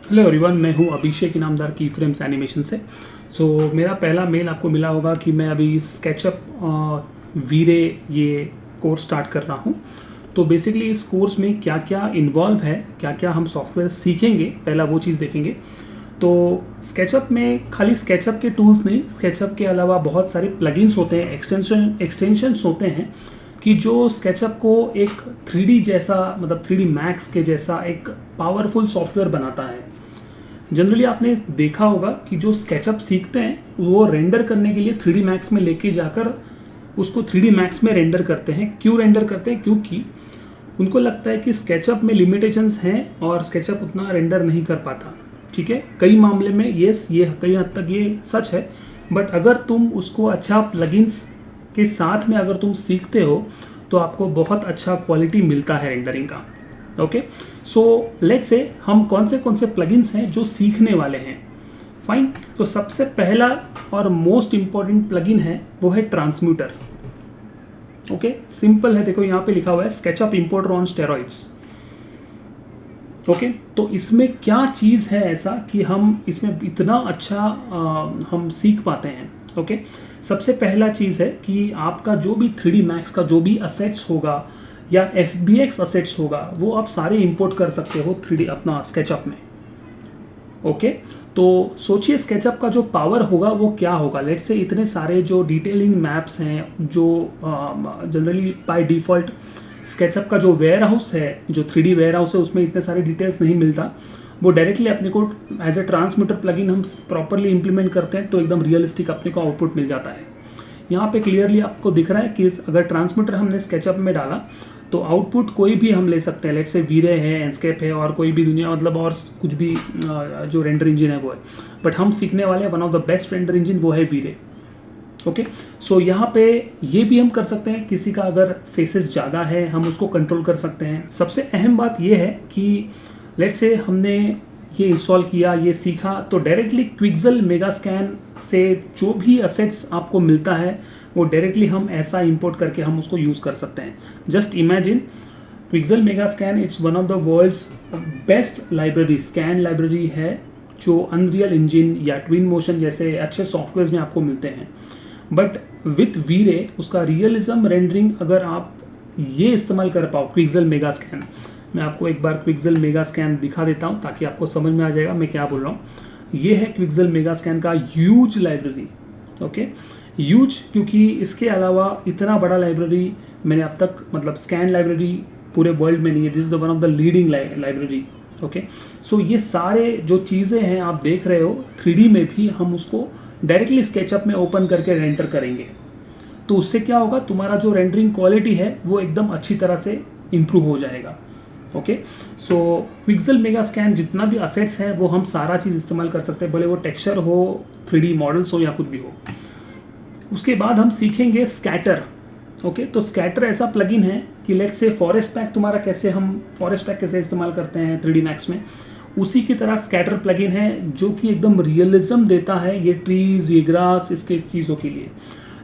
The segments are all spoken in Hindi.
हेलो एवरीवन, मैं हूँ अभिषेक इनामदार की फ्रेम्स एनिमेशन से। मेरा पहला मेल आपको मिला होगा कि मैं अभी स्केचअप वीरे ये कोर्स स्टार्ट कर रहा हूँ। तो बेसिकली इस कोर्स में क्या क्या इन्वॉल्व है, क्या क्या हम सॉफ्टवेयर सीखेंगे, पहला वो चीज़ देखेंगे। तो स्केचअप में खाली स्केचअप के टूल्स नहीं, स्केचअप के अलावा बहुत सारे प्लगइन्स होते हैं, एक्सटेंशंस होते हैं कि जो स्केचअप को एक 3D जैसा, मतलब 3D मैक्स के जैसा एक पावरफुल सॉफ्टवेयर बनाता है। जनरली आपने देखा होगा कि जो स्केचअप सीखते हैं वो रेंडर करने के लिए 3D मैक्स में लेके जाकर उसको 3D मैक्स में रेंडर करते हैं। क्यों रेंडर करते हैं? क्योंकि उनको लगता है कि स्केचअप में लिमिटेशंस हैं और स्केचअप उतना रेंडर नहीं कर पाता। ठीक है, कई मामले में ये कई हद तक ये सच है, बट अगर तुम उसको अच्छा प्लगइन्स के साथ में अगर तुम सीखते हो तो आपको बहुत अच्छा क्वालिटी मिलता है रेंडरिंग का। ओके, सो लेट्स से हम कौन से प्लगइन्स हैं जो सीखने वाले हैं। फाइन, तो सबसे पहला और मोस्ट इंपॉर्टेंट प्लगइन है वो है ट्रांसम्यूटर। ओके, सिंपल है, देखो यहाँ पे लिखा हुआ है SketchUp importer on steroids. Okay, तो इसमें क्या चीज़ है ऐसा कि हम इसमें इतना अच्छा हम सीख पाते हैं। ओके, सबसे पहला चीज़ है कि आपका जो भी 3D मैक्स का जो भी असेट्स होगा या FBX असेट्स होगा वो आप सारे इंपोर्ट कर सकते हो 3D अपना स्केचअप में। ओके, तो सोचिए स्केचअप का जो पावर होगा वो क्या होगा। लेट्स से इतने सारे जो डिटेलिंग मैप्स हैं, जो जनरली बाय डिफ़ॉल्ट स्केचअप का जो वेयर हाउस है, जो 3D वेयर हाउस है, उसमें इतने सारे डिटेल्स नहीं मिलता। वो डायरेक्टली अपने को एज ए ट्रांसमीटर प्लगइन हम प्रॉपरली इंप्लीमेंट करते हैं तो एकदम रियलिस्टिक अपने को आउटपुट मिल जाता है। यहाँ पे क्लियरली आपको दिख रहा है कि अगर ट्रांसमीटर हमने स्केचअप में डाला तो आउटपुट कोई भी हम ले सकते हैं। लेट्स से वीरे है, एंस्केप है और कोई भी दुनिया, मतलब और कुछ भी जो रेंडर इंजन है वो है, बट हम सीखने वाले हैं one of the best render engine, वो है वीरे। ओके, सो यहाँ पे ये भी हम कर सकते हैं, किसी का अगर फेसेस ज़्यादा है हम उसको कंट्रोल कर सकते हैं। सबसे अहम बात ये है कि लेट्स से हमने ये इंस्टॉल किया, ये सीखा, तो डायरेक्टली क्विक्सेल मेगास्कैन से जो भी असेट्स आपको मिलता है वो डायरेक्टली हम ऐसा इंपोर्ट करके हम उसको यूज़ कर सकते हैं। Just imagine Quixel Megascan, it's one of the world's best library, scan library है जो अनरियल इंजन या ट्विन मोशन जैसे अच्छे सॉफ्टवेयर में आपको मिलते हैं। बट विथ वीरे उसका रियलिज्म रेंडरिंग अगर आप ये इस्तेमाल कर पाओ क्विक्सेल मेगास्कैन, मैं आपको एक बार क्विक्सेल मेगास्कैन दिखा देता हूँ ताकि आपको समझ में आ जाएगा मैं क्या बोल रहा हूँ। ये है क्विक्सेल मेगास्कैन का ह्यूज लाइब्रेरी। ओके, ह्यूज क्योंकि इसके अलावा इतना बड़ा लाइब्रेरी मैंने अब तक, मतलब स्कैन लाइब्रेरी पूरे वर्ल्ड में नहीं है। This is the one of the leading library. Okay, so ये सारे जो चीज़ें हैं आप देख रहे हो 3D में भी हम उसको डायरेक्टली स्केचअप में ओपन करके रेंडर करेंगे, तो उससे क्या होगा, तुम्हारा जो रेंडरिंग क्वालिटी है वो एकदम अच्छी तरह से इम्प्रूव हो जाएगा। ओके, सो क्विक्सेल मेगास्कैन जितना भी असेट्स है वो हम सारा चीज़ इस्तेमाल कर सकते हैं, भले वो टेक्सचर हो, 3D मॉडल्स हो या कुछ भी हो। उसके बाद हम सीखेंगे स्कैटर। ओके, तो स्कैटर ऐसा प्लगइन है कि लेट्स से फॉरेस्ट पैक, तुम्हारा कैसे हम फॉरेस्ट पैक कैसे इस्तेमाल करते हैं 3D मैक्स में, उसी की तरह स्कैटर प्लगइन है जो कि एकदम रियलिज्म देता है ये ट्रीज, ये ग्रास, इसके चीज़ों के लिए।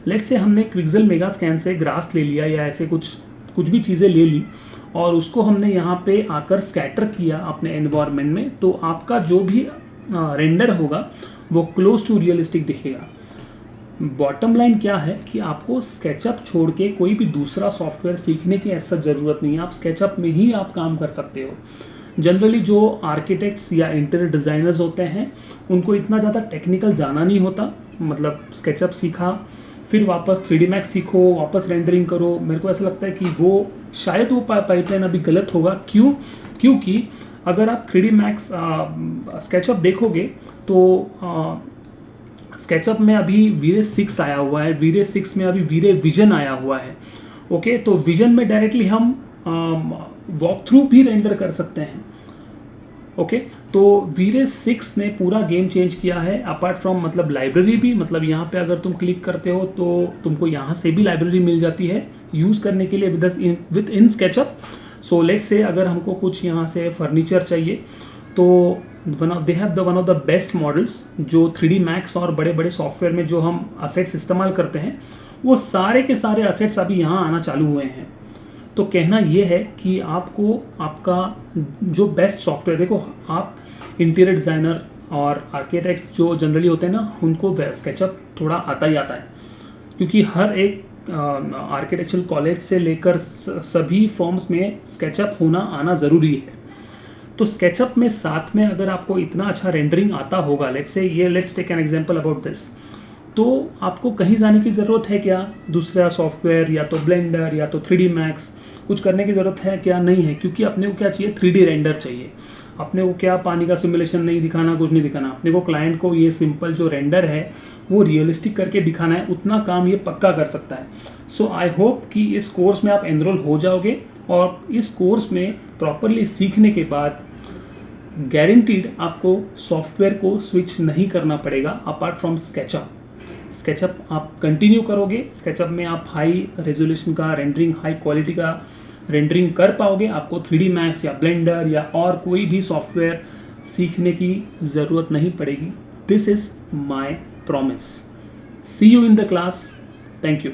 लेट्स से हमने क्विक्सेल मेगास्कैन से ग्रास ले लिया या ऐसे कुछ भी चीज़ें ले ली और उसको हमने यहाँ पे आकर स्कैटर किया अपने एनवायरनमेंट में, तो आपका जो भी रेंडर होगा वो क्लोज टू रियलिस्टिक दिखेगा। बॉटम लाइन क्या है कि आपको स्केचअप छोड़ के कोई भी दूसरा सॉफ्टवेयर सीखने की ऐसा ज़रूरत नहीं है, आप स्केचअप में ही आप काम कर सकते हो। जनरली जो आर्किटेक्ट्स या इंटीरियर डिज़ाइनर्स होते हैं उनको इतना ज़्यादा टेक्निकल जाना नहीं होता, मतलब स्केचअप सीखा फिर वापस 3D मैक्स सीखो, वापस रेंडरिंग करो। मेरे को ऐसा लगता है कि वो शायद वो पाइपलाइन अभी गलत होगा। क्योंकि अगर आप 3D मैक्स स्केचअप देखोगे तो स्केचअप में अभी वीरे 6 आया हुआ है, वीरे 6 में अभी वीरे विजन आया हुआ है। ओके, तो विजन में डायरेक्टली हम वॉक थ्रू भी रेंडर कर सकते हैं। ओके, तो वीरे 6 ने पूरा गेम चेंज किया है। अपार्ट फ्रॉम मतलब लाइब्रेरी भी, मतलब यहाँ पे अगर तुम क्लिक करते हो तो तुमको यहाँ से भी लाइब्रेरी मिल जाती है यूज़ करने के लिए with in SketchUp. So let's say अगर हमको कुछ यहाँ से फर्नीचर चाहिए तो they have one of the best models जो 3D मैक्स और बड़े बड़े सॉफ्टवेयर में जो हम असेट्स इस्तेमाल करते हैं वो सारे के सारे असेट्स अभी यहाँ आना चालू हुए हैं। तो कहना ये है कि आपको आपका जो बेस्ट सॉफ्टवेयर, देखो आप इंटीरियर डिज़ाइनर और आर्किटेक्ट जो जनरली होते हैं ना, उनको स्केचअप थोड़ा आता ही आता है, क्योंकि हर एक आर्किटेक्चरल कॉलेज से लेकर सभी फॉर्म्स में स्केचअप होना आना ज़रूरी है। तो स्केचअप में साथ में अगर आपको इतना अच्छा रेंडरिंग आता होगा, let's take an example about this, तो आपको कहीं जाने की ज़रूरत है क्या? दूसरा सॉफ्टवेयर या तो ब्लेंडर या तो 3D मैक्स कुछ करने की ज़रूरत है क्या? नहीं है, क्योंकि अपने को क्या चाहिए? 3D रेंडर चाहिए। अपने को क्या पानी का सिमुलेशन नहीं दिखाना, कुछ नहीं दिखाना, अपने को क्लाइंट को ये सिंपल जो रेंडर है वो रियलिस्टिक करके दिखाना है, उतना काम ये पक्का कर सकता है। सो आई होप कि इस कोर्स में आप एनरोल हो जाओगे, और इस कोर्स में प्रॉपरली सीखने के बाद गारंटीड आपको सॉफ्टवेयर को स्विच नहीं करना पड़ेगा अपार्ट फ्रॉम स्केचअप। स्केचअप आप कंटिन्यू करोगे, स्केचअप में आप हाई रेजोल्यूशन का रेंडरिंग, हाई क्वालिटी का रेंडरिंग कर पाओगे। आपको 3D मैक्स या ब्लेंडर या और कोई भी सॉफ्टवेयर सीखने की ज़रूरत नहीं पड़ेगी। This is my promise. See you in the class. Thank you.